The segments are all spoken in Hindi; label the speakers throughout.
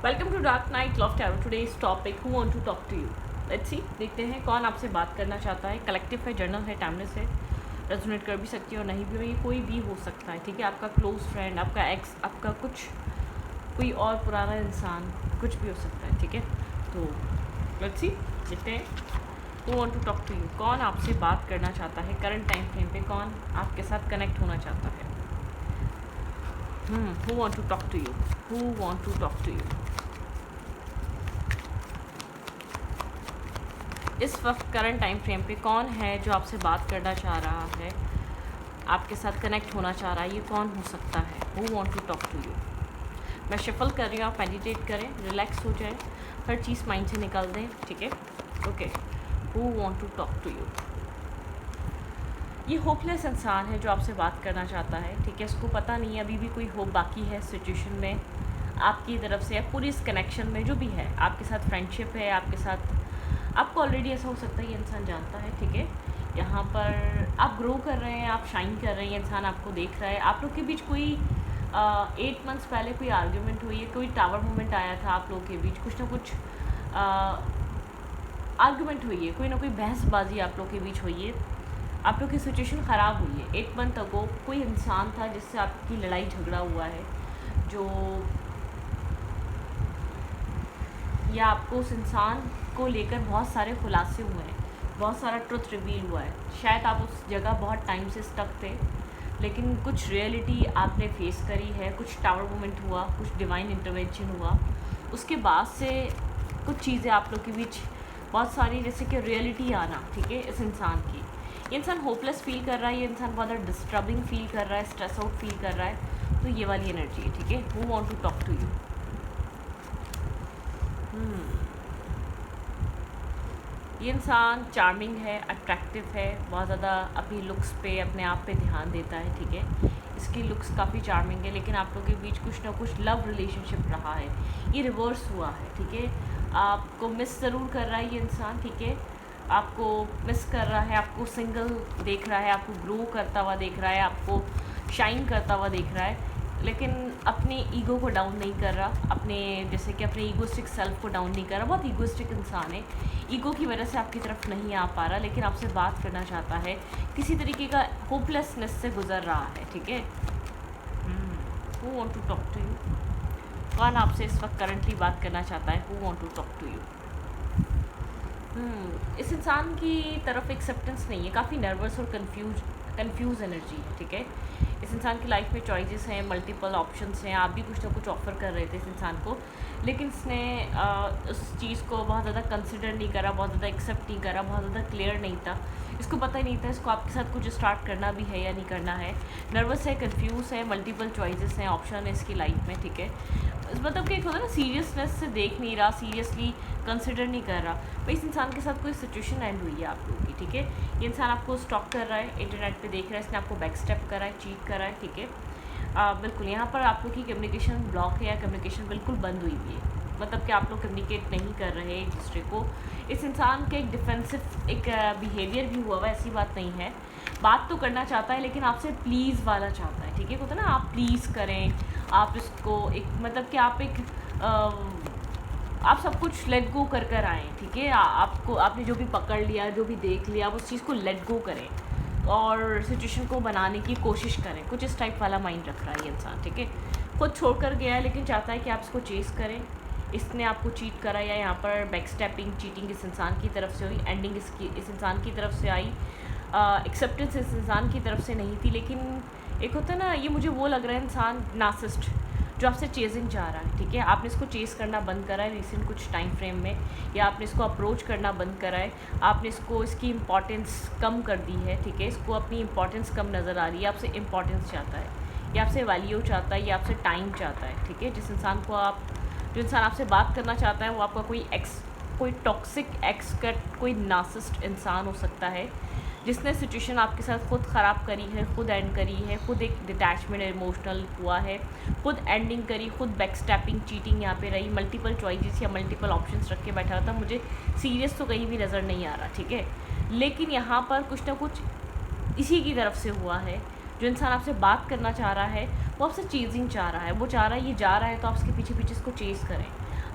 Speaker 1: Welcome to dark night love tarot. Today's topic who want to talk to you. Let's see, देखते हैं कौन आपसे बात करना चाहता है। कलेक्टिव है, जर्नल है, टाइमलेस है, रेजोनेट कर भी सकती है और नहीं भी हो, ये कोई भी हो सकता है। ठीक है, आपका क्लोज फ्रेंड, आपका एक्स, आपका कुछ कोई और पुराना इंसान, कुछ भी हो सकता है। ठीक है, तो लेट्स सी, देखते हैं who want to talk to you. कौन आपसे बात करना चाहता है करंट टाइम फ्रेम पे, कौन आपके साथ कनेक्ट होना चाहता है। who want to talk to you, who want to talk to you। इस वक्त करंट टाइम फ्रेम पे कौन है जो आपसे बात करना चाह रहा है, आपके साथ कनेक्ट होना चाह रहा है, ये कौन हो सकता है। who want to talk to you। मैं शफल कर रही हूँ, आप मेडिटेट करें, रिलैक्स हो जाए, हर चीज़ माइंड से निकाल दें। ठीक है, okay. who want to talk to you। ये होपलेस इंसान है जो आपसे बात करना चाहता है। ठीक है, इसको पता नहीं है अभी भी कोई होप बाकी है सिचुएशन में आपकी तरफ से, या पूरी इस कनेक्शन में जो भी है, आपके साथ फ्रेंडशिप है, आपके साथ आपको ऑलरेडी ऐसा हो सकता है ये इंसान जानता है। ठीक है, यहाँ पर आप ग्रो कर रहे हैं, आप शाइन कर रहे हैं, इंसान आपको देख रहा है। आप लोग के बीच कोई 8 मंथ्स पहले कोई आर्ग्यूमेंट हुई है, कोई टावर मोमेंट आया था आप लोगों के बीच, कुछ ना कुछ आर्ग्यूमेंट हुई है, कोई ना कोई बहसबाजी आप लोग के बीच हुई है, आप लोग की सिचुएशन ख़राब हुई है। 8 मंथ अगो कोई इंसान था जिससे आपकी लड़ाई झगड़ा हुआ है, जो या आपको उस इंसान को लेकर बहुत सारे खुलासे हुए हैं, बहुत सारा ट्रुथ रिवील हुआ है। शायद आप उस जगह बहुत टाइम से स्टक थे, लेकिन कुछ रियलिटी आपने फेस करी है, कुछ टावर मोमेंट हुआ, कुछ डिवाइन इंटरवेंशन हुआ, उसके बाद से कुछ चीज़ें आप लोग के बीच बहुत सारी, जैसे कि रियलिटी आना। ठीक है, इस इंसान की, ये इंसान होपलेस फील कर रहा है, ये इंसान बहुत ज़्यादा डिस्टर्बिंग फील कर रहा है, स्ट्रेस आउट फील कर रहा है, तो ये वाली एनर्जी है। ठीक है, who want to talk to you. ये इंसान चार्मिंग है, अट्रैक्टिव है, बहुत ज़्यादा अपनी लुक्स पे, अपने आप पे ध्यान देता है। ठीक है, इसकी लुक्स काफ़ी चार्मिंग है, लेकिन आप लोगों के बीच कुछ ना कुछ लव रिलेशनशिप रहा है, ये रिवर्स हुआ है। ठीक है, आपको मिस ज़रूर कर रहा है ये इंसान। ठीक है, आपको मिस कर रहा है, आपको सिंगल देख रहा है, आपको ग्रो करता हुआ देख रहा है, आपको शाइन करता हुआ देख रहा है, लेकिन अपनी ईगो को डाउन नहीं कर रहा, अपने जैसे कि अपने ईगोस्टिक सेल्फ को डाउन नहीं कर रहा। बहुत ईगोस्टिक इंसान है, ईगो की वजह से आपकी तरफ नहीं आ पा रहा, लेकिन आपसे बात करना चाहता है, किसी तरीके का होपलेसनेस से गुजर रहा है। ठीक है, who want to talk to you. कौन आपसे इस वक्त करंटली बात करना चाहता है, who want to talk to you. इस इंसान की तरफ एक्सेप्टेंस नहीं है, काफ़ी नर्वस और कंफ्यूज एनर्जी है। ठीक है, इस इंसान की लाइफ में चॉइसेस हैं, मल्टीपल ऑप्शंस हैं, आप भी कुछ ना कुछ ऑफ़र कर रहे थे इस इंसान को, लेकिन इसने उस चीज़ को बहुत ज़्यादा कंसिडर नहीं करा, बहुत ज़्यादा एक्सेप्ट नहीं करा, बहुत ज़्यादा क्लियर नहीं था, इसको पता ही नहीं था इसको आपके साथ कुछ स्टार्ट करना भी है या नहीं करना है। नर्वस है, कंफ्यूज है, मल्टीपल चॉइसेस हैं, ऑप्शन है इसकी लाइफ में। ठीक है, मतलब कि एक होता है ना, सीरियसनेस से देख नहीं रहा, सीरियसली कंसिडर नहीं कर रहा। भाई इस इंसान के साथ कोई सिचुएशन एंड हुई है आप लोगों की। ठीक है, ये इंसान आपको स्टॉक कर रहा है, इंटरनेट पे देख रहा है, इसने आपको बैक स्टेप करा है, चीट करा है। ठीक है, बिल्कुल यहाँ पर आप लोग की कम्युनिकेशन ब्लॉक है, या कम्युनिकेशन बिल्कुल बंद हुई हुई है, मतलब कि आप लोग कम्युनिकेट नहीं कर रहे एक दूसरे को। इस इंसान के एक डिफेंसिव एक बिहेवियर भी हुआ हुआ, ऐसी बात नहीं है, बात तो करना चाहता है, लेकिन आपसे प्लीज़ वाला चाहता है। ठीक है, होता है ना, आप प्लीज़ करें, आप इसको एक मतलब कि आप एक आप सब कुछ लेट गो कर कर आएँ। ठीक है, आपको आपने जो भी पकड़ लिया, जो भी देख लिया, आप उस चीज़ को लेट गो करें और सिचुएशन को बनाने की कोशिश करें। कुछ इस टाइप वाला माइंड रख रहा है ये इंसान। ठीक है, खुद छोड़ कर गया है, लेकिन चाहता है कि आप इसको चेस करें। इसने आपको चीट करा, या यहाँ पर बैक स्टेपिंग, चीटिंग इस इंसान की तरफ से हुई, एंडिंग इस इंसान की तरफ से आई, एक्सेप्टेंस इस इंसान की तरफ से नहीं थी। लेकिन एक होता है ना, ये मुझे वो लग रहा है इंसान नार्सिसिस्ट जो आपसे चेजिंग चाह रहा है। ठीक है, आपने इसको चेस करना बंद करा है रिसेंट कुछ टाइम फ्रेम में, या आपने इसको अप्रोच करना बंद करा है, आपने इसको इसकी इंपॉर्टेंस कम कर दी है। ठीक है, इसको अपनी इंपॉर्टेंस कम नज़र आ रही है, आपसे इंपॉर्टेंस चाहता है, या आपसे वैल्यू चाहता है, या आपसे टाइम चाहता है। ठीक है, जो इंसान आपसे बात करना चाहता है वो आपका कोई टॉक्सिक कोई नार्सिसिस्ट इंसान हो सकता है, जिसने सिचुएशन आपके साथ खुद ख़राब करी है, खुद एंड करी है, खुद एक डिटैचमेंट इमोशनल हुआ है, खुद एंडिंग करी, खुद बैक स्टेपिंग, चीटिंग यहाँ पे रही, मल्टीपल चॉइसेस या मल्टीपल ऑप्शंस रख के बैठा हुआ था। मुझे सीरियस तो कहीं भी नज़र नहीं आ रहा। ठीक है, लेकिन यहाँ पर कुछ ना कुछ इसी की तरफ से हुआ है। जो इंसान आपसे बात करना चाह रहा है वो आपसे चेजिंग चाह रहा है, वो चाह रहा है ये जा रहा है तो आप उसके पीछे पीछे इसको चेज़ करें,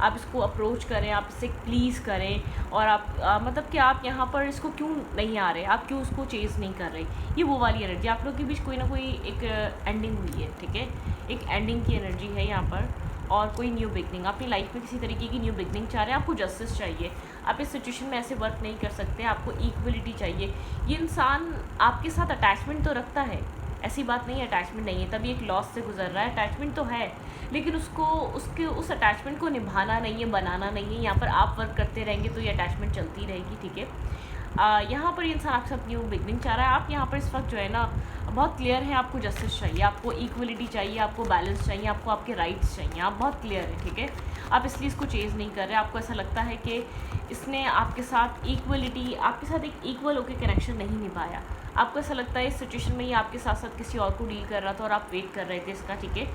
Speaker 1: आप इसको अप्रोच करें, आप इससे प्लीज़ करें, और आप मतलब कि आप यहाँ पर इसको क्यों नहीं आ रहे, आप क्यों उसको चेज़ नहीं कर रहे। ये वो वाली एनर्जी आप लोग के बीच कोई ना कोई एक एंडिंग हुई है, ठीक है, एक एंडिंग की एनर्जी है यहाँ पर, और कोई न्यू बिगनिंग। अपनी लाइफ में किसी तरीके की न्यू बिगनिंग चाह रहे हैं, आपको जस्टिस चाहिए, आप इस सिचुएशन में ऐसे वर्क नहीं कर सकते, आपको इक्वलिटी चाहिए। ये इंसान आपके साथ अटैचमेंट तो रखता है, ऐसी बात नहीं है अटैचमेंट नहीं है, तभी एक लॉस से गुजर रहा है, अटैचमेंट तो है, लेकिन उसको उस अटैचमेंट को निभाना नहीं है, बनाना नहीं है। यहाँ पर आप वर्क करते रहेंगे तो ये अटैचमेंट चलती रहेगी, ठीक है। यहाँ पर ये इंसान आपके साथ न्यू बिगनिंग चाह रहा है। आप यहाँ पर इस वक्त जो है ना बहुत क्लियर है, आपको जस्टिस चाहिए, आपको इक्वलिटी चाहिए, आपको बैलेंस चाहिए, आपको आपके राइट्स चाहिए, आप बहुत क्लियर है, ठीक है। आप इसलिए इसको चेज़ नहीं कर रहे, आपको ऐसा लगता है कि इसने आपके साथ इक्वलिटी, आपके साथ एक इक्वल होकर कनेक्शन नहीं निभाया। आपको ऐसा लगता है इस सिचुएशन में ये आपके साथ साथ किसी और को डील कर रहा था और आप वेट कर रहे थे इसका, ठीक है।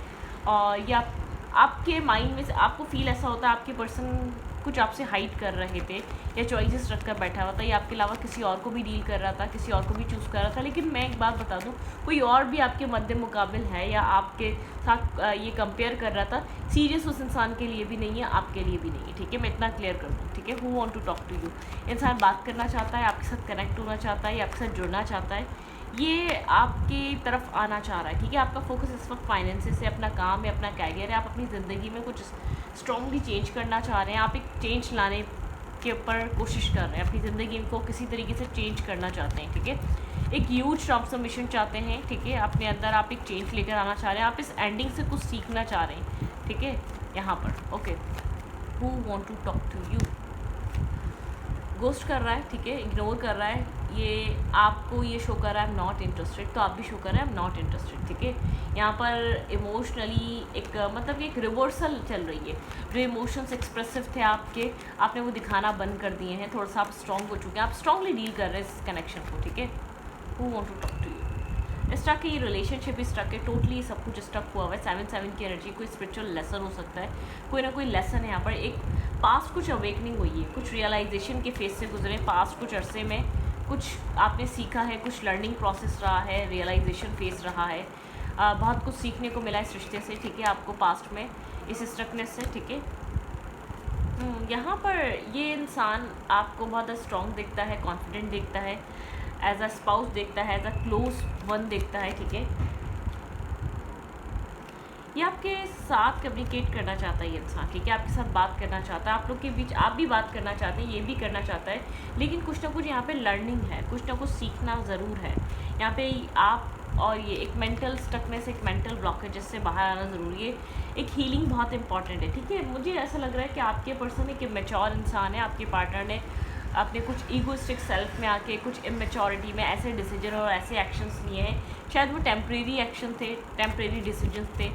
Speaker 1: और या आपके माइंड में से आपको फील ऐसा होता है आपके पर्सन कुछ आपसे हाइड कर रहे थे, या चॉइसेस रख कर बैठा हुआ था, या आपके अलावा किसी और को भी डील कर रहा था, किसी और को भी चूज़ कर रहा था। लेकिन मैं एक बात बता दूं, कोई और भी आपके मद्दे मुकाबिल है या आपके साथ ये कंपेयर कर रहा था, सीरियस उस इंसान के लिए भी नहीं है, आपके लिए भी नहीं है, ठीक है। मैं इतना क्लियर कर दूँ, ठीक है। Who want to talk to you, इंसान बात करना चाहता है, आपके साथ कनेक्ट होना चाहता है, आपके साथ जुड़ना चाहता है, ये आपकी तरफ आना चाह रहा है, ठीक है। आपका फोकस इस वक्त फाइनेंसेस है, अपना काम है, अपना कैरियर है, आप अपनी ज़िंदगी में कुछ स्ट्रॉन्गली चेंज करना चाह रहे हैं, आप एक चेंज लाने के ऊपर कोशिश कर रहे हैं, अपनी ज़िंदगी को किसी तरीके से चेंज करना चाहते हैं, ठीक है। एक ह्यूज ट्रांसफॉर्मेशन चाहते हैं, ठीक है। अपने अंदर आप एक चेंज लेकर आना चाह रहे हैं, आप इस एंडिंग से कुछ सीखना चाह रहे हैं, ठीक है। यहाँ पर okay, who want to talk to you, ghost कर रहा है, ठीक है, इग्नोर कर रहा है, ये आपको ये शो कर रहा है आई एम नॉट इंटरेस्टेड, तो आप भी शो कर रहे हैं आई एम नॉट इंटरेस्टेड, ठीक है। यहाँ पर इमोशनली एक मतलब एक रिवर्सल चल रही है, जो इमोशंस एक्सप्रेसिव थे आपके, आपने वो दिखाना बंद कर दिए हैं, थोड़ा सा आप स्ट्रॉन्ग हो चुके हैं, आप स्ट्रॉन्गली डील कर रहे हैं इस कनेक्शन को, ठीक है। Who want to talk to you, stuck है, ये रिलेशनशिप स्टक है, टोटली सब कुछ स्टक हुआ हुआ है। 7-7 की एनर्जी, कोई स्पिरिचुअल लेसन हो सकता है, कोई ना कोई लेसन है यहाँ पर, एक पास्ट कुछ अवेकनिंग हुई है, कुछ रियलाइजेशन के फेज से गुजरे, पास्ट कुछ अरसे में कुछ आपने सीखा है, कुछ लर्निंग प्रोसेस रहा है, रियलाइजेशन फेज रहा है, बहुत कुछ सीखने को मिला इस रिश्ते से, ठीक है, आपको पास्ट में इस स्ट्रकनेस से, ठीक है। यहाँ पर ये इंसान आपको बहुत स्ट्रॉन्ग दिखता है, कॉन्फिडेंट दिखता है, एज अ स्पाउस देखता है, एज अ क्लोज वन देखता है, ठीक है। ये आपके साथ कम्युनिकेट करना चाहता है ये इंसान, ठीक है, आपके साथ बात करना चाहता है, आप लोग के बीच आप भी बात करना चाहते हैं, ये भी करना चाहता है, लेकिन कुछ ना कुछ यहाँ पे लर्निंग है, कुछ ना कुछ सीखना ज़रूर है यहाँ पे। आप और ये एक मेंटल स्टकनेस, एक मेंटल ब्लॉकेज जिससे बाहर आना ज़रूरी है, एक हीलिंग बहुत इंपॉर्टेंट है, ठीक है। मुझे ऐसा लग रहा है कि आपके पर्सन एक मैच्योर इंसान है, आपके पार्टनर ने अपने कुछ ईगोइस्टिक सेल्फ में आके कुछ इमेच्योरिटी में ऐसे डिसीजन और ऐसे एक्शंस लिए हैं, शायद वो टेम्प्रेरी एक्शन थे, टेम्प्रेरी डिसीजंस थे,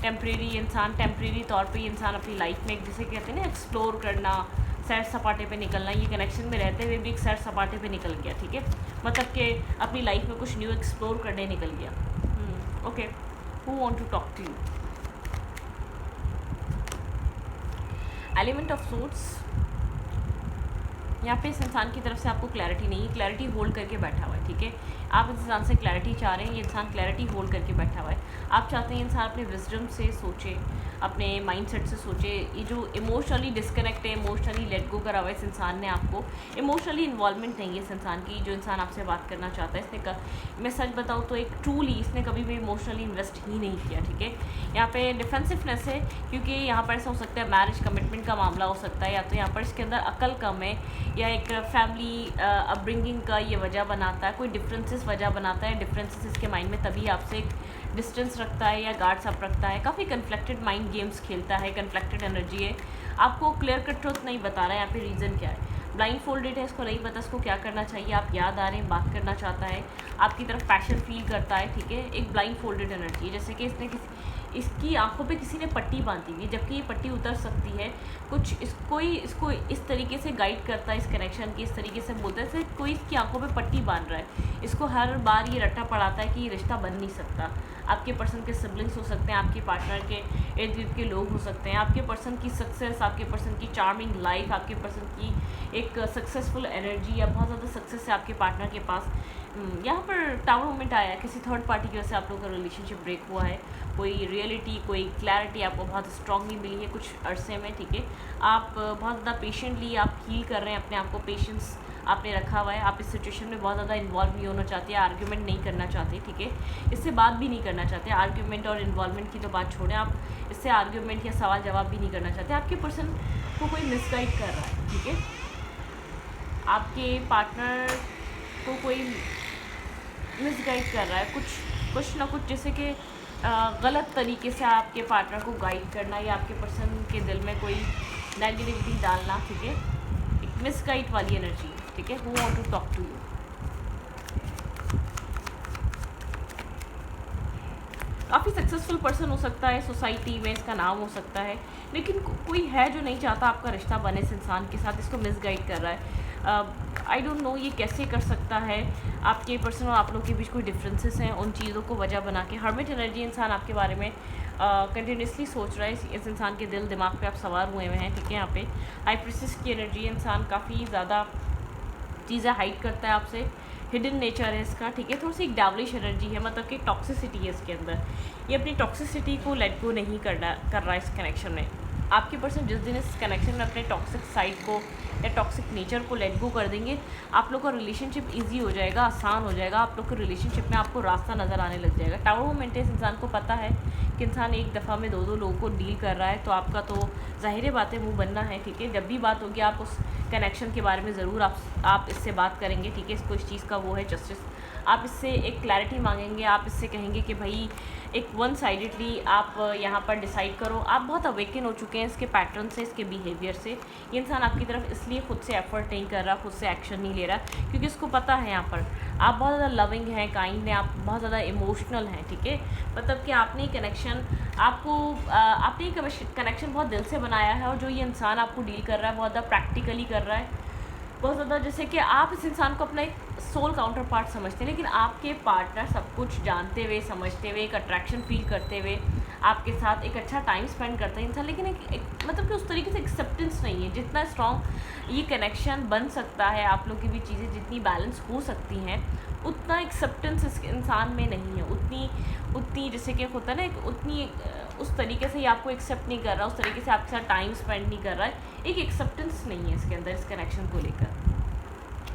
Speaker 1: टेम्प्रेरी इंसान, टेम्प्रेरी तौर पे ये इंसान अपनी लाइफ में जिसे कहते हैं ना एक्सप्लोर करना, सैर सपाटे पे निकलना, ये कनेक्शन में रहते हुए भी एक सैर सपाटे पे निकल गया, ठीक है, मतलब कि अपनी लाइफ में कुछ न्यू एक्सप्लोर करने निकल गया। Okay, who want to talk to you, element of sorts, यहाँ पे इस इंसान की तरफ से आपको क्लैरिटी नहीं है, क्लैरिटी होल्ड करके बैठा हुआ है, ठीक है। आप इस इंसान से क्लैरिटी चाह रहे हैं, ये इंसान क्लैरिटी होल्ड करके बैठा हुआ है। आप चाहते हैं इंसान अपने विजडम से सोचे, अपने माइंडसेट से सोचे। ये जो इमोशनली डिस्कनेक्ट है, इमोशनली लेट गो करा हुआ है इस इंसान ने, आपको इमोशनली इन्वॉल्वमेंट नहीं है इस इंसान की, जो इंसान आपसे बात करना चाहता है। मैं सच बताऊँ तो एक ट्रूली इसने कभी भी इमोशनली इन्वेस्ट ही नहीं किया, ठीक है। यहाँ पे डिफेंसिवनेस है, क्योंकि यहाँ पर ऐसा हो सकता है मैरिज कमिटमेंट का मामला हो सकता है, या तो यहाँ पर इसके अंदर अकल कम है, या एक फैमिली अपब्रिंगिंग का ये वजह बनाता है, कोई डिफरेंसेस वजह बनाता है, डिफरेंसेस इसके माइंड में तभी आपसे एक डिस्टेंस रखता है या गार्ड्स अप रखता है, काफ़ी कन्फ्लेक्टेड माइंड गेम्स खेलता है, कन्फ्लेक्टेड एनर्जी है, आपको क्लियर कट ट्रुथ नहीं बता रहा है। यहाँ पे रीज़न क्या है, ब्लाइंड फोल्डेड है, इसको नहीं पता इसको क्या करना चाहिए, आप याद आ रहे हैं, बात करना चाहता है, आपकी तरफ पैशन फील करता है, ठीक है। एक ब्लाइंड फोल्डेड एनर्जी है, जैसे कि इसकी आंखों पे किसी ने पट्टी बांधी हुई है, जबकि ये पट्टी उतर सकती है, कुछ इसको इस तरीके से गाइड करता है, इस कनेक्शन की इस तरीके से बोलता है, कोई इसकी आंखों पे पट्टी बांध रहा है, इसको हर बार ये रट्टा पड़ाता है कि ये रिश्ता बन नहीं सकता। आपके पर्सन के सिबलिंग्स हो सकते हैं, आपके पार्टनर के इर्द गिर्द के लोग हो सकते हैं, आपके पर्सन की सक्सेस, आपके पर्सन की चार्मिंग लाइफ, आपके पर्सन की एक सक्सेसफुल एनर्जी या बहुत ज़्यादा सक्सेस है आपके पार्टनर के पास। यहाँ पर टावर मोमेंट आया है, किसी थर्ड पार्टी की वजह से आप लोगों का रिलेशनशिप ब्रेक हुआ है, कोई रियलिटी, कोई क्लैरिटी आपको बहुत स्ट्रांगली मिली है कुछ अरसे में, ठीक है। आप बहुत ज़्यादा पेशेंटली आप हील कर रहे हैं अपने आप को, पेशेंस आपने रखा हुआ है, आप इस सिचुएशन में बहुत ज़्यादा इन्वॉल्व नहीं होना चाहते, आर्ग्यूमेंट नहीं करना चाहते, ठीक है। इससे बात भी नहीं करना चाहते, आर्ग्यूमेंट और इन्वॉल्वमेंट की तो बात छोड़ें, आप इससे आर्ग्यूमेंट या सवाल जवाब भी नहीं करना चाहते। आपके पर्सन को कोई मिसगाइड कर रहा है, ठीक है। आपके पार्टनर को कोई मिसगाइड कर रहा है, कुछ ना कुछ, जैसे कि गलत तरीके से आपके पार्टनर को गाइड करना या आपके पर्सन के दिल में कोई नेगेटिविटी डालना, ठीक है। एक मिसगाइड वाली एनर्जी, ठीक है। Who want to talk to you. काफ़ी सक्सेसफुल पर्सन हो सकता है सोसाइटी में, इसका नाम हो सकता है, लेकिन कोई है जो नहीं चाहता आपका रिश्ता बने इस इंसान के साथ, इसको मिसगाइड कर रहा है। आई डोंट नो ये कैसे कर सकता है। आपके पर्सन और आप लोग के बीच कोई डिफरेंसेस हैं, उन चीज़ों को वजह बना के हर्मिट एनर्जी इंसान आपके बारे में कंटिन्यूसली सोच रहा है। इस इंसान के दिल दिमाग पे आप सवार हुए हुए हैं, ठीक है। यहाँ पे हाई प्रिंसेस की एनर्जी, इंसान काफ़ी ज़्यादा चीज़ें हाइड करता है आपसे, हिडन नेचर है इसका, ठीक है। थोड़ी सी एक डेवलिश एनर्जी है, मतलब कि टॉक्सिसिटी है इसके अंदर। ये अपनी टॉक्सिसिटी को लेट गो नहीं कर रहा है इस कनेक्शन में। आपके पर्सन जिस दिन इस कनेक्शन में अपने टॉक्सिक साइड को या टॉक्सिक नेचर को लेट गो कर देंगे, आप लोग का रिलेशनशिप ईजी हो जाएगा, आसान हो जाएगा, आप लोग के रिलेशनशिप में आपको रास्ता नज़र आने लग जाएगा। टावर मोमेंट इस इंसान को पता है कि इंसान एक दफ़ा में दो लोगों को डील कर रहा है, तो आपका तो ज़ाहिर बातें मुँह बनना है, ठीक है। जब भी बात होगी आप उस कनेक्शन के बारे में ज़रूर आप इससे बात करेंगे, ठीक है। इसको इस चीज़ का वो है जस्टिस, आप इससे एक क्लैरिटी मांगेंगे, आप इससे कहेंगे कि भाई एक वन साइडेडली आप यहाँ पर डिसाइड करो। आप बहुत अवेकन हो चुके हैं इसके पैटर्न से, इसके बिहेवियर से। ये इंसान आपकी तरफ इसलिए खुद से एफर्ट नहीं कर रहा, खुद से एक्शन नहीं ले रहा, क्योंकि इसको पता है यहाँ पर आप बहुत ज़्यादा लविंग हैं, काइंड हैं, आप बहुत ज़्यादा इमोशनल हैं, ठीक है। मतलब कि आपने कनेक्शन आपने कनेक्शन बहुत दिल से बनाया है, और जो ये इंसान आपको डील कर रहा है बहुत ज़्यादा प्रैक्टिकली कर रहा है, बहुत ज़्यादा, जैसे कि आप इस इंसान को अपना एक सोल काउंटर पार्ट समझते हैं, लेकिन आपके पार्टनर सब कुछ जानते हुए, समझते हुए, एक अट्रैक्शन फील करते हुए आपके साथ एक अच्छा टाइम स्पेंड करता है इंसान, लेकिन एक मतलब कि उस तरीके से एक्सेप्टेंस नहीं है। जितना स्ट्रॉन्ग ये कनेक्शन बन सकता है, आप लोग की भी चीज़ें जितनी बैलेंस हो सकती हैं, उतना एक्सेप्टेंस इस इंसान में नहीं है, उतनी जैसे कि होता है ना, उतनी उस तरीके से ये आपको एक्सेप्ट नहीं कर रहा, उस तरीके से आपके साथ टाइम स्पेंड नहीं कर रहा है, एक एक्सेप्टेंस नहीं है इसके अंदर, इस कनेक्शन को लेकर।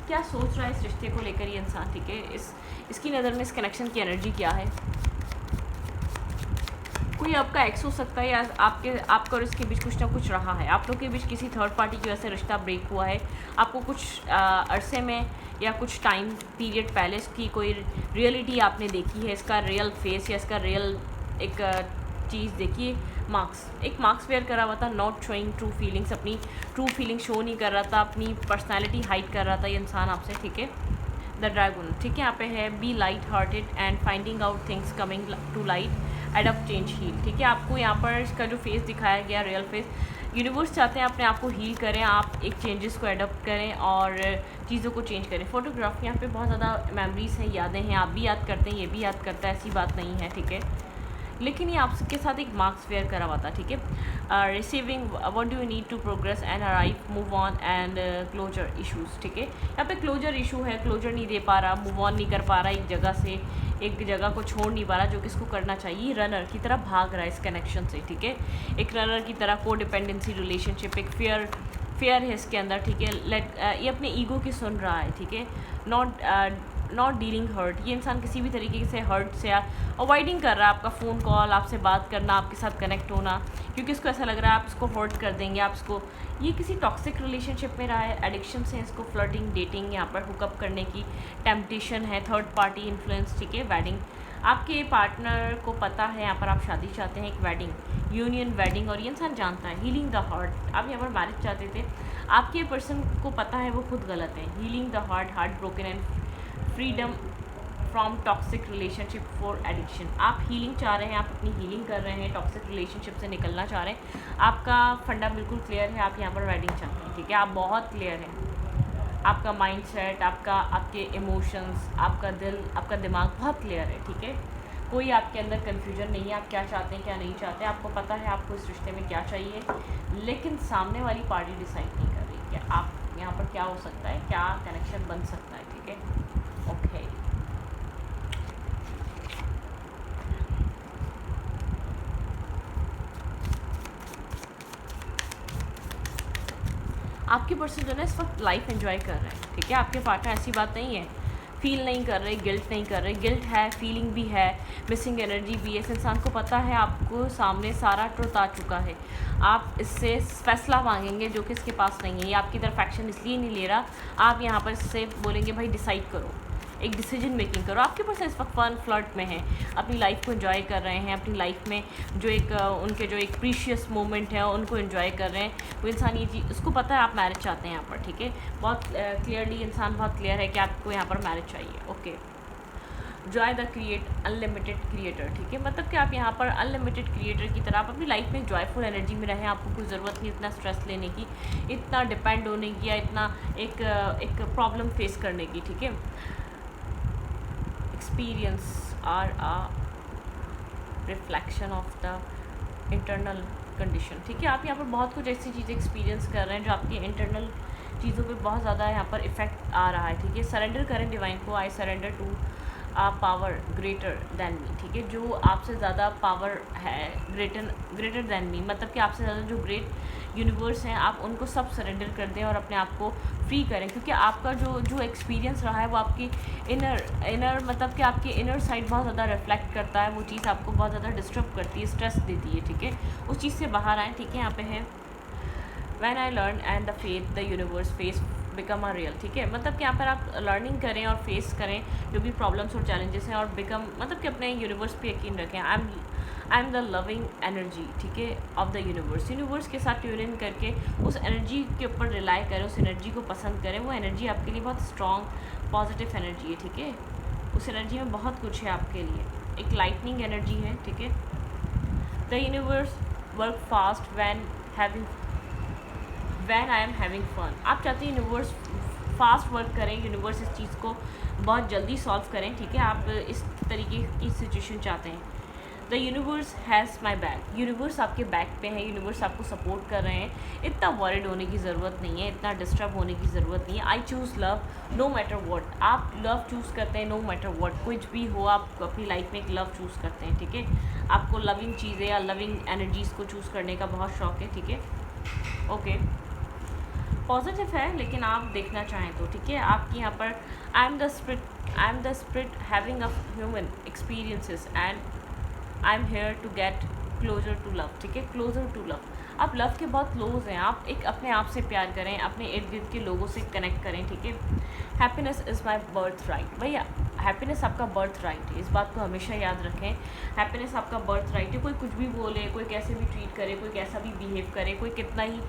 Speaker 1: क्या सोच रहा है इस रिश्ते को लेकर ये इंसान, ठीक है। इसकी नज़र में इस कनेक्शन की एनर्जी क्या है। कोई आपका एक्स हो सकता है, या आपका और इसके बीच कुछ ना कुछ रहा है, आप लोग के बीच किसी थर्ड पार्टी की वजह से रिश्ता ब्रेक हुआ है। आपको कुछ अरसे में या कुछ टाइम पीरियड पहले इसकी कोई रियलिटी आपने देखी है, इसका रियल फेस या इसका रियल एक चीज़ देखिए। एक मार्क्स वेयर करा हुआ था, नॉट शोइंग ट्रू फीलिंग्स, अपनी ट्रू फीलिंग शो नहीं कर रहा था, अपनी पर्सनैलिटी हाइड कर रहा था ये इंसान आपसे, ठीक है। द ड्रैगन, ठीक है। यहाँ पे है be light hearted and finding out things coming to light, adapt change heal, ठीक है। आपको यहाँ पर इसका जो फेस दिखाया गया, रियल फेस, यूनिवर्स चाहते हैं अपने आप को हील करें, आप एक चेंजेस को एडप्ट करें और चीज़ों को चेंज करें। फोटोग्राफ, यहाँ पे बहुत ज़्यादा मेमोरीज हैं, यादें हैं, आप भी याद करते हैं, ये भी याद करता है, ऐसी बात नहीं है, ठीक है। लेकिन ये आपके साथ एक मार्क्स वेयर करा हुआ था, ठीक है। Receiving what do you need to progress and arrive, move on and closure issues, ठीक है। यहाँ पे क्लोजर इशू है, क्लोजर नहीं दे पा रहा, मूव ऑन नहीं कर पा रहा, एक जगह को छोड़ नहीं पा रहा, जो कि इसको करना चाहिए। रनर की तरह भाग रहा है इस कनेक्शन से, ठीक है। एक रनर की तरह को डिपेंडेंसी रिलेशनशिप, एक फेयर है इसके अंदर, ठीक है। ये अपने ईगो की सुन रहा है, ठीक है। नॉट डीलिंग हर्ट, ये इंसान किसी भी तरीके से हर्ट से अवॉइडिंग कर रहा है आपका फ़ोन कॉल, आपसे बात करना, आपके साथ कनेक्ट होना, क्योंकि इसको ऐसा लग रहा है आप इसको हर्ट कर देंगे, आप इसको, ये किसी टॉक्सिक रिलेशनशिप में रहा है, एडिक्शन से इसको फ्लर्टिंग, डेटिंग, यहाँ पर हुकअप करने की टेम्पटेशन है, थर्ड पार्टी इन्फ्लुएंस, ठीक है। वेडिंग, आपके पार्टनर को पता है यहाँ पर आप शादी चाहते हैं, एक वेडिंग, यूनियन वेडिंग, और ये इंसान जानता है। हीलिंग द हार्ट, आप यहाँ पर मैरिज चाहते थे, आपके पर्सन को पता है वो खुद गलत है। Healing the heart broken and freedom from toxic relationship for addiction, आप हीलिंग चाह रहे हैं, आप अपनी हीलिंग कर रहे हैं, टॉक्सिक रिलेशनशिप से निकलना चाह रहे हैं। आपका फंडा बिल्कुल क्लियर है, आप यहाँ पर वेडिंग चाहते हैं, ठीक है। आप बहुत क्लियर हैं, आपका माइंड सेट, आपके इमोशंस, आपका दिल, आपका दिमाग बहुत क्लियर है, ठीक है। कोई आपके अंदर कन्फ्यूजन नहीं है, आप क्या चाहते हैं क्या नहीं चाहते, आपको पता है आपको इस रिश्ते में क्या चाहिए, लेकिन सामने वाली पार्टी डिसाइड नहीं कर रही कि आप यहाँ पर क्या हो सकता है, क्या कनेक्शन बन सकता है, ठीक है। ओके, आपके पर्सन जो है इस वक्त लाइफ एंजॉय कर रहे हैं, ठीक है। आपके पार्टनर ऐसी बात नहीं है, फील नहीं कर रहे, गिल्ट नहीं कर रहे, गिल्ट है, फीलिंग भी है, मिसिंग एनर्जी भी है। इस इंसान को पता है आपको सामने सारा ट्रुथ आ चुका है, आप इससे फैसला मांगेंगे जो कि इसके पास नहीं है। ये आपकी तरफ एक्शन इसलिए नहीं ले रहा, आप यहाँ पर इससे बोलेंगे भाई डिसाइड करो, एक डिसीजन मेकिंग करो। आपके पास इस वक्त फन फ्लर्ट में है, अपनी लाइफ को एंजॉय कर रहे हैं, अपनी लाइफ में जो एक उनके जो एक प्रीशियस मोमेंट है उनको एंजॉय कर रहे हैं। वो इंसान ये चीज़ उसको पता है आप मैरिज चाहते हैं यहाँ पर, ठीक है। बहुत क्लियरली इंसान बहुत क्लियर है कि आपको यहाँ पर मैरिज चाहिए। Okay, Joy the create unlimited creator, ठीक है। मतलब कि आप यहाँ पर अनलिमिटेड क्रिएटर की तरह आप अपनी लाइफ में जॉयफुल एनर्जी में रहें, आपको कोई ज़रूरत नहीं इतना स्ट्रेस लेने की, इतना डिपेंड होने की, या इतना एक प्रॉब्लम फेस करने की, ठीक है। Experience are reflection of the internal condition, ठीक है। आप यहाँ पर बहुत कुछ ऐसी चीज़ें एक्सपीरियंस कर रहे हैं जो आपकी इंटरनल चीज़ों पे बहुत ज़्यादा यहाँ पर इफ़ेक्ट आ रहा है, ठीक है। सरेंडर करें डिवाइन को, I surrender to power greater than me, ठीक है। जो आपसे ज़्यादा पावर है, ग्रेटर दैन मी, मतलब कि आपसे ज़्यादा जो ग्रेट यूनिवर्स हैं, आप उनको सब सरेंडर कर दें और अपने आप को फ्री करें, क्योंकि आपका जो एक्सपीरियंस रहा है वो आपकी इनर मतलब कि आपकी इनर साइड बहुत ज़्यादा रिफ्लेक्ट करता है, वो चीज़ आपको बहुत ज़्यादा डिस्टर्ब करती है, स्ट्रेस देती है, ठीक है। उस चीज़ से बाहर आएँ, ठीक है। यहाँ पे है when I learn and the faith the universe face become a real, ठीक है। मतलब कि यहाँ पर आप लर्निंग करें और फेस करें जो भी प्रॉब्लम्स और चैलेंजेस हैं, और बिकम मतलब कि अपने यूनिवर्स पे यकीन रखें। आई एम द लविंग एनर्जी, ठीक है, ऑफ द यूनिवर्स के साथ ट्यून इन करके उस एनर्जी के ऊपर रिलाई करें, उस एनर्जी को पसंद करें। वो एनर्जी आपके लिए बहुत स्ट्रॉन्ग पॉजिटिव एनर्जी है, ठीक है। उस एनर्जी में बहुत कुछ है आपके लिए, एक लाइटनिंग एनर्जी है, ठीक है। The universe work fast when I am having fun. आप चाहते हैं यूनिवर्स फास्ट वर्क करें, यूनिवर्स इस चीज़ को बहुत जल्दी सॉल्व करें, ठीक है। आप इस तरीके की सिचुएशन चाहते हैं। The universe has my back, universe आपके बैक पे है, यूनिवर्स आपको सपोर्ट कर रहे हैं। इतना वॉरिड होने की ज़रूरत नहीं है, इतना डिस्टर्ब होने की ज़रूरत नहीं है। I choose love no matter what, आप लव चूज़ करते हैं नो मैटर वॉट, कुछ भी हो आप अपनी लाइफ में एक लव चूज़ करते हैं, ठीक है। आपको लविंग चीज़ें या लविंग एनर्जीज़ को चूज़ करने का बहुत शौक है, ठीक है। ओके, पॉजिटिव है, लेकिन आप देखना चाहें तो, ठीक है। आपकी यहाँ पर I am the spirit having a human experiences and I am here to get closer to love, ठीक है। क्लोजर टू लव, आप लव के बहुत क्लोज हैं, आप एक अपने आप से प्यार करें, अपने इर्द गिर्द के लोगों से कनेक्ट करें, ठीक है। Happiness is my birth right, भैया हैप्पीनेस आपका बर्थ राइट है, इस बात को हमेशा याद रखें। हैप्पीनेस आपका बर्थ राइट है। कोई कुछ भी बोले, कोई कैसे भी ट्रीट करे, कोई कैसा भी बिहेव करे, कोई कितना ही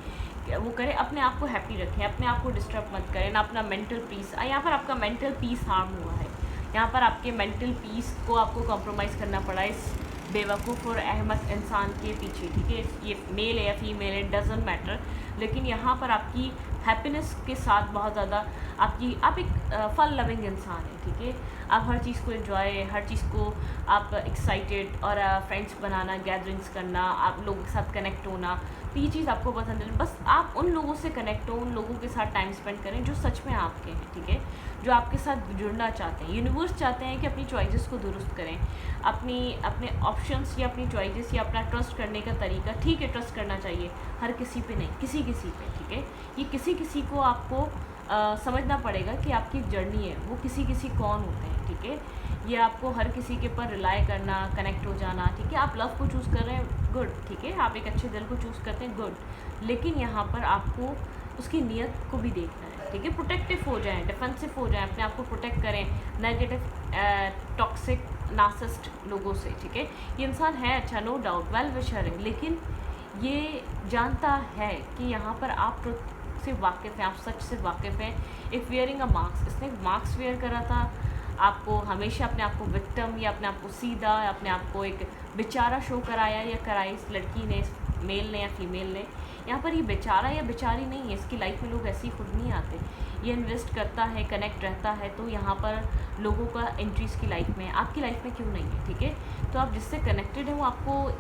Speaker 1: वो करे, अपने आप को हैप्पी रखें, अपने आप को डिस्टर्ब मत करें ना, अपना मेंटल पीस। यहाँ पर आपका मेंटल पीस हार्म हुआ है, यहाँ पर आपके मेंटल पीस को आपको कॉम्प्रोमाइज़ करना पड़ा इस बेवकूफ़ और अहमक इंसान के पीछे, ठीक है। ये मेल है या फीमेल है, डजेंट मैटर, लेकिन यहाँ पर आपकी हैप्पीनेस के साथ बहुत ज़्यादा आप एक फन लविंग इंसान है, ठीक है। आप हर चीज़ को एंजॉय, हर चीज़ को आप एक्साइटेड, और फ्रेंड्स बनाना, गैदरिंग्स करना, आप लोगों के साथ कनेक्ट होना, तो ये चीज़ आपको पसंद है। बस आप उन लोगों से कनेक्ट हो, उन लोगों के साथ टाइम स्पेंड करें जो सच में आपके हैं, ठीक है, जो आपके साथ जुड़ना चाहते हैं। यूनिवर्स चाहते हैं कि अपनी चॉइसेस को दुरुस्त करें, अपने ऑप्शंस या अपनी चॉइसेस या अपना ट्रस्ट करने का तरीका, ठीक है, ट्रस्ट करना चाहिए, हर किसी पे नहीं, किसी पे, ठीक है। ये किसी को आपको समझना पड़ेगा कि आपकी जर्नी है, वो किसी कौन होते हैं, ठीक है। ये आपको हर किसी के ऊपर रिलाई करना, कनेक्ट हो जाना, ठीक है। आप लव को चूज़ कर रहे हैं, गुड, ठीक है। आप एक अच्छे दिल को चूज़ करते हैं, गुड, लेकिन यहाँ पर आपको उसकी नीयत को भी देखना है, ठीक है। प्रोटेक्टिव हो जाएं, डिफेंसिव हो जाएं, अपने आप को प्रोटेक्ट करें नेगेटिव टॉक्सिक नार्सिसिस्ट लोगों से, ठीक है। ये इंसान है अच्छा, नो डाउट, वेल विशर है, लेकिन ये जानता है कि यहाँ पर आप से वाकिफ़ हैं, आप सच से वाकिफ़ हैं। इफ़ वियरिंग अ मार्क्स, इसने मार्क्स वेयर करा था, आपको हमेशा अपने आप को विक्टिम या अपने आप को सीधा, अपने आप को एक बेचारा शो कराया या कराई इस लड़की ने, इस मेल ने या फीमेल ने। यहाँ पर ये बेचारा या बेचारी नहीं है, इसकी लाइफ में लोग ऐसे ही खुद नहीं आते। ये इन्वेस्ट करता है, कनेक्ट रहता है, तो यहाँ पर लोगों का एंट्री इसकी लाइफ में, आपकी लाइफ में क्यों नहीं है, ठीक है। तो आप जिससे कनेक्टेड हैं वो आपको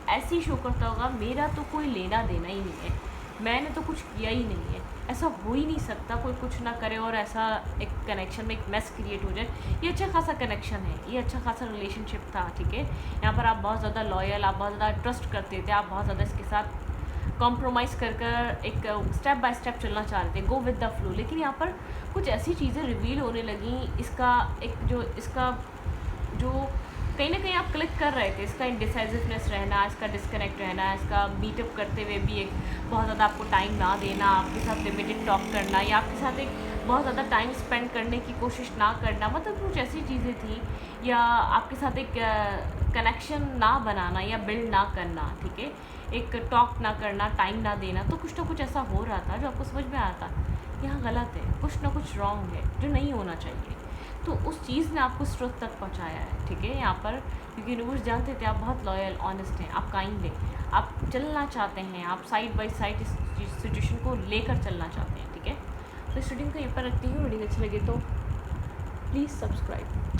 Speaker 1: ऐसे ही शो करता होगा, मेरा तो कोई लेना देना ही नहीं है, मैंने तो कुछ किया ही नहीं है। ऐसा हो ही नहीं सकता, कोई कुछ ना करे और ऐसा एक कनेक्शन में एक मेस क्रिएट हो जाए। ये अच्छा खासा कनेक्शन है, ये अच्छा खासा रिलेशनशिप था, ठीक है। यहाँ पर आप बहुत ज़्यादा लॉयल, आप बहुत ज़्यादा ट्रस्ट करते थे, आप बहुत ज़्यादा इसके साथ कॉम्प्रोमाइज़ कर कर एक स्टेप बाय स्टेप चलना चाह रहे थे, गो विद द फ्लो। लेकिन यहाँ पर कुछ ऐसी चीज़ें रिवील होने लगी, इसका जो कहीं ना कहीं आप क्लिक कर रहे थे, इसका इंडिसाइसिवनेस रहना, इसका डिस्कनेक्ट रहना, इसका मीटअप करते हुए भी एक बहुत ज़्यादा आपको टाइम ना देना, आपके साथ लिमिटेड टॉक करना, या आपके साथ एक बहुत ज़्यादा टाइम स्पेंड करने की कोशिश ना करना, मतलब कुछ ऐसी चीज़ें थी, या आपके साथ एक कनेक्शन ना बनाना या बिल्ड ना करना, ठीक है, एक टॉक ना करना, टाइम ना देना। तो कुछ ना कुछ ऐसा हो रहा था जो आपको समझ में आता यहाँ गलत है, कुछ ना कुछ रॉन्ग है जो नहीं होना चाहिए। तो उस चीज़ ने आपको इस ट्रुथ तक पहुँचाया है, ठीक है। यहाँ पर क्योंकि यूनिवर्स जानते थे आप बहुत लॉयल, ऑनेस्ट हैं, आप काइंड हैं, आप चलना चाहते हैं, आप साइड बाय साइड इस सिचुएशन को लेकर चलना चाहते हैं, ठीक है। तो इस रीडिंग को यहाँ पर रखती हूँ। रीडिंग अच्छी लगे तो प्लीज़ सब्सक्राइब।